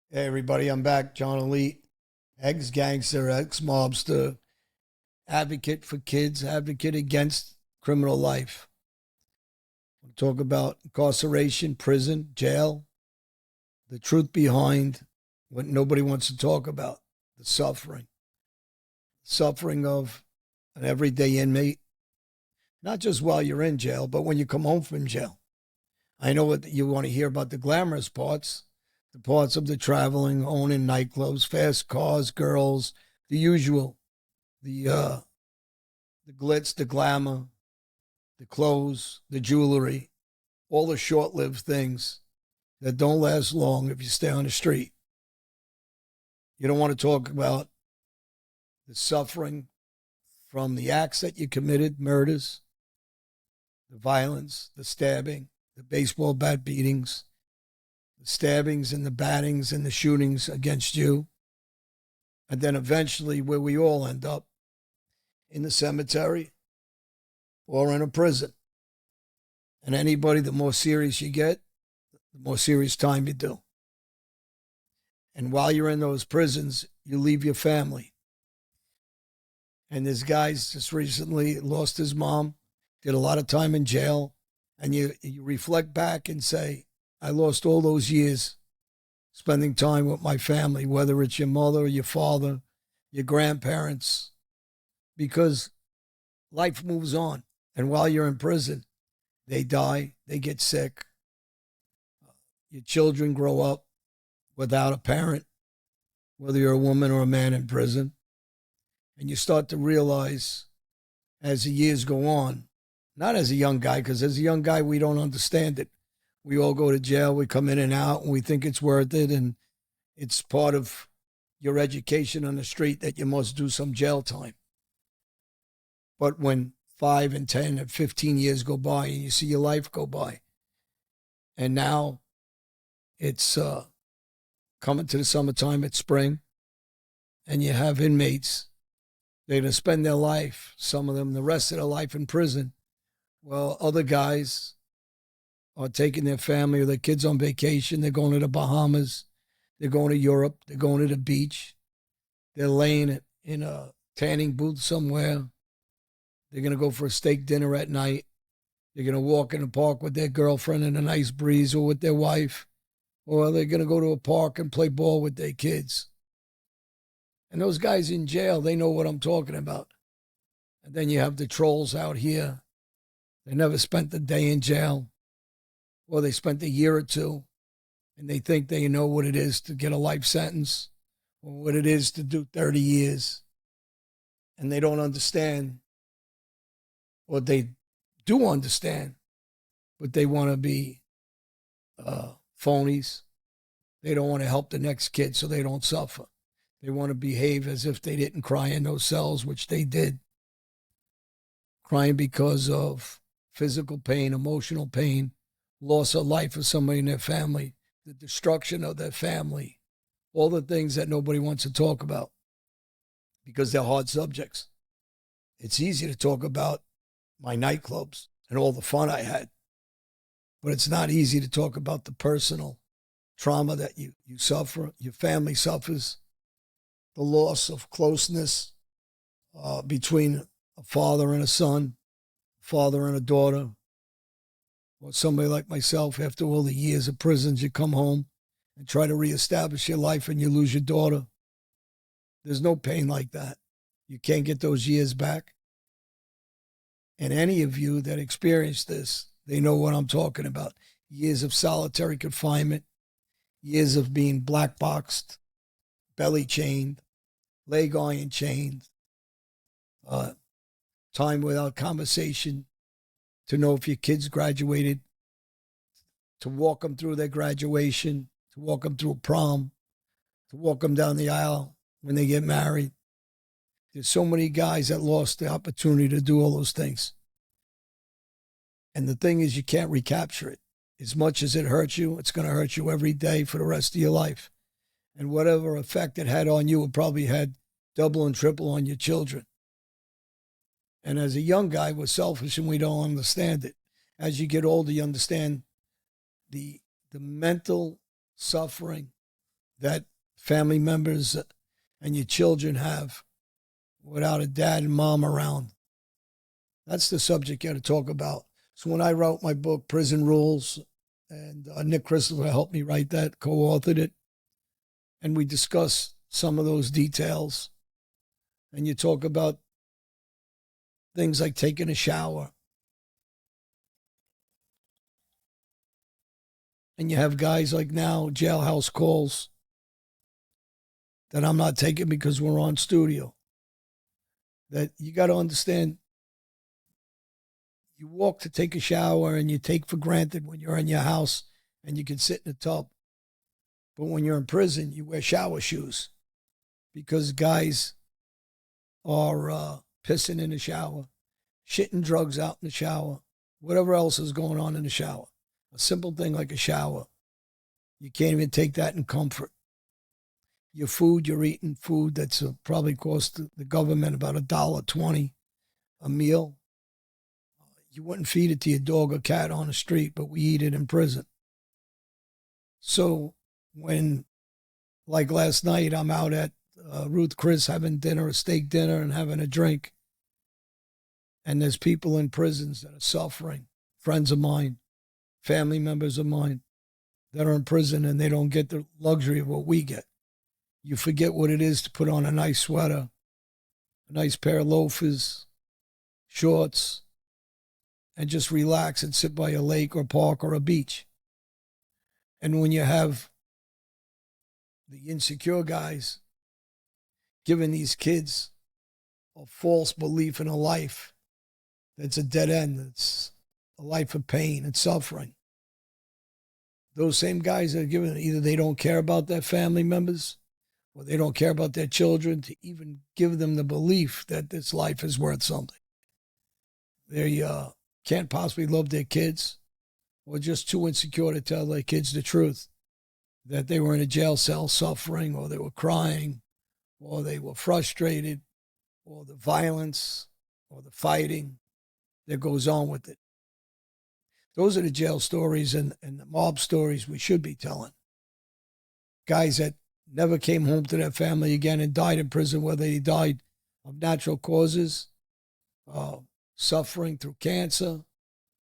Hey everybody, I'm back. John Alite, ex-gangster, ex-mobster, advocate for kids, advocate against criminal life. We'll talk about incarceration, prison, jail, the truth behind what nobody wants to talk about, the suffering of an everyday inmate, not just while you're in jail, but when you come home from jail. I know what you want to hear about the glamorous parts, the parts of the traveling, owning nightclubs, fast cars, girls, the usual, the uh, the glitz, the glamour, the clothes, the jewelry, all the short-lived things that don't last long if you stay on the street. You don't want to talk about the suffering from the acts that you committed, murders, the violence, the stabbing, the baseball bat beatings, the stabbings and the battings and the shootings against you. And then eventually, where we all end up in the cemetery or in a prison. And anybody, the more serious you get, the more serious time you do. And while you're in those prisons, you leave your family. And this guy's just recently lost his mom, did a lot of time in jail. And you reflect back and say, I lost all those years spending time with my family, whether it's your mother, your father, your grandparents, because life moves on. And while you're in prison, they die, they get sick. Your children grow up without a parent, whether you're a woman or a man in prison. And you start to realize as the years go on, not as a young guy, because as a young guy, we don't understand it. We all go to jail, we come in and out, and we think it's worth it. And it's part of your education on the street that you must do some jail time. But when 5 and 10 and 15 years go by and you see your life go by, and now it's coming to the summertime, it's spring, and you have inmates. They're going to spend their life, some of them, the rest of their life in prison. Well, other guys are taking their family or their kids on vacation. They're going to the Bahamas. They're going to Europe. They're going to the beach. They're laying in a tanning booth somewhere. They're going to go for a steak dinner at night. They're going to walk in the park with their girlfriend in a nice breeze or with their wife. Or they're going to go to a park and play ball with their kids. And those guys in jail, they know what I'm talking about. And then you have the trolls out here. They never spent a day in jail. Or they spent a year or two. And they think they know what it is to get a life sentence. Or what it is to do 30 years. And they don't understand. Or they do understand. But they want to be phonies. They don't want to help the next kid so they don't suffer. They want to behave as if they didn't cry in those cells, which they did. Crying because of physical pain, emotional pain, loss of life of somebody in their family, the destruction of their family, all the things that nobody wants to talk about because they're hard subjects. It's easy to talk about my nightclubs and all the fun I had, but it's not easy to talk about the personal trauma that you suffer, your family suffers, the loss of closeness between a father and a son, a father and a daughter, or somebody like myself, after all the years of prisons, you come home and try to reestablish your life and you lose your daughter. There's no pain like that. You can't get those years back. And any of you that experienced this, they know what I'm talking about. Years of solitary confinement, years of being black boxed, belly chained, leg iron chained, time without conversation to know if your kids graduated, to walk them through their graduation, to walk them through a prom, to walk them down the aisle when they get married. There's so many guys that lost the opportunity to do all those things. And the thing is, you can't recapture it. As much as it hurts you, it's going to hurt you every day for the rest of your life. And whatever effect it had on you, it probably had double and triple on your children. And as a young guy, we're selfish and we don't understand it. As you get older, you understand the mental suffering, that family members and your children have without a dad and mom around. That's the subject you got to talk about. So when I wrote my book, Prison Rules, and Nick Christopher helped me write that, co-authored it, and we discuss some of those details. And you talk about things like taking a shower. And you have guys like now, jailhouse calls that I'm not taking because we're on studio. That you got to understand, you walk to take a shower and you take for granted when you're in your house and you can sit in a tub. But when you're in prison, you wear shower shoes because guys are pissing in the shower, shitting drugs out in the shower, whatever else is going on in the shower. A simple thing like a shower. You can't even take that in comfort. Your food, you're eating food that's probably cost the government about $1.20 a meal. You wouldn't feed it to your dog or cat on the street, but we eat it in prison. So when, like last night, I'm out at Ruth Chris having dinner, a steak dinner, and having a drink, and there's people in prisons that are suffering, friends of mine, family members of mine that are in prison, and they don't get the luxury of what we get. You forget what it is to put on a nice sweater, a nice pair of loafers, shorts, and just relax and sit by a lake or park or a beach. And when you have the insecure guys giving these kids a false belief in a life that's a dead end, that's a life of pain and suffering, those same guys are giving, either they don't care about their family members or they don't care about their children to even give them the belief that this life is worth something. They can't possibly love their kids or just too insecure to tell their kids the truth, that they were in a jail cell suffering or they were crying or they were frustrated or the violence or the fighting that goes on with it. Those are the jail stories and the mob stories we should be telling. Guys that never came home to their family again and died in prison, whether they died of natural causes, suffering through cancer,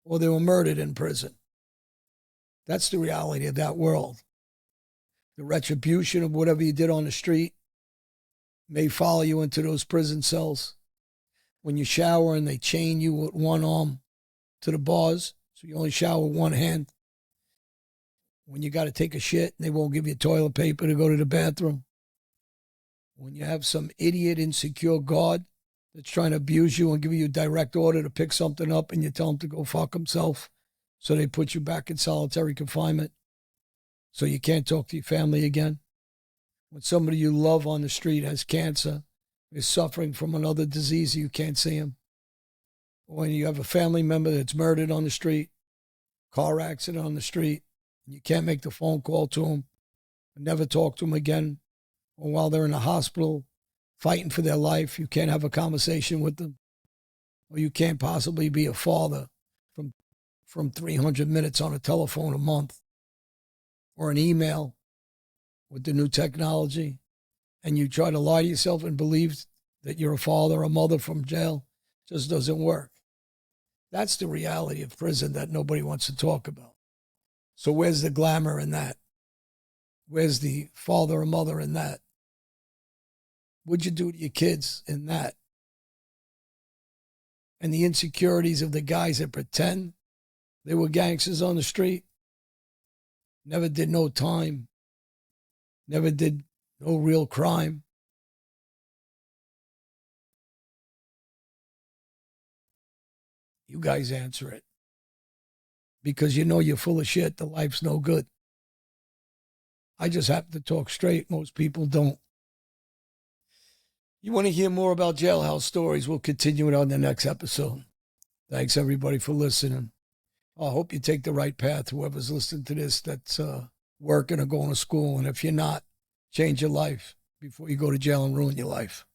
or they were murdered in prison. That's the reality of that world. The retribution of whatever you did on the street may follow you into those prison cells. When you shower and they chain you with one arm to the bars, so you only shower with one hand. When you got to take a shit and they won't give you toilet paper to go to the bathroom. When you have some idiot insecure guard that's trying to abuse you and give you a direct order to pick something up and you tell him to go fuck himself, so they put you back in solitary confinement so you can't talk to your family again. When somebody you love on the street has cancer, is suffering from another disease, you can't see him. When you have a family member that's murdered on the street, car accident on the street, and you can't make the phone call to them, never talk to them again, or while they're in the hospital fighting for their life, you can't have a conversation with them, or you can't possibly be a father from 300 minutes on a telephone a month, or an email with the new technology, and you try to lie to yourself and believe that you're a father or a mother from jail, just doesn't work. That's the reality of prison that nobody wants to talk about. So where's the glamour in that? Where's the father or mother in that? What'd you do to your kids in that? And the insecurities of the guys that pretend they were gangsters on the street, never did no time, never did no real crime. You guys answer it. Because you know you're full of shit, the life's no good. I just happen to talk straight. Most people don't. You want to hear more about jailhouse stories? We'll continue it on the next episode. Thanks, everybody, for listening. I hope you take the right path, whoever's listening to this that's working or going to school. And if you're not, change your life before you go to jail and ruin your life.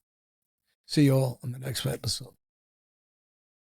See you all on the next episode.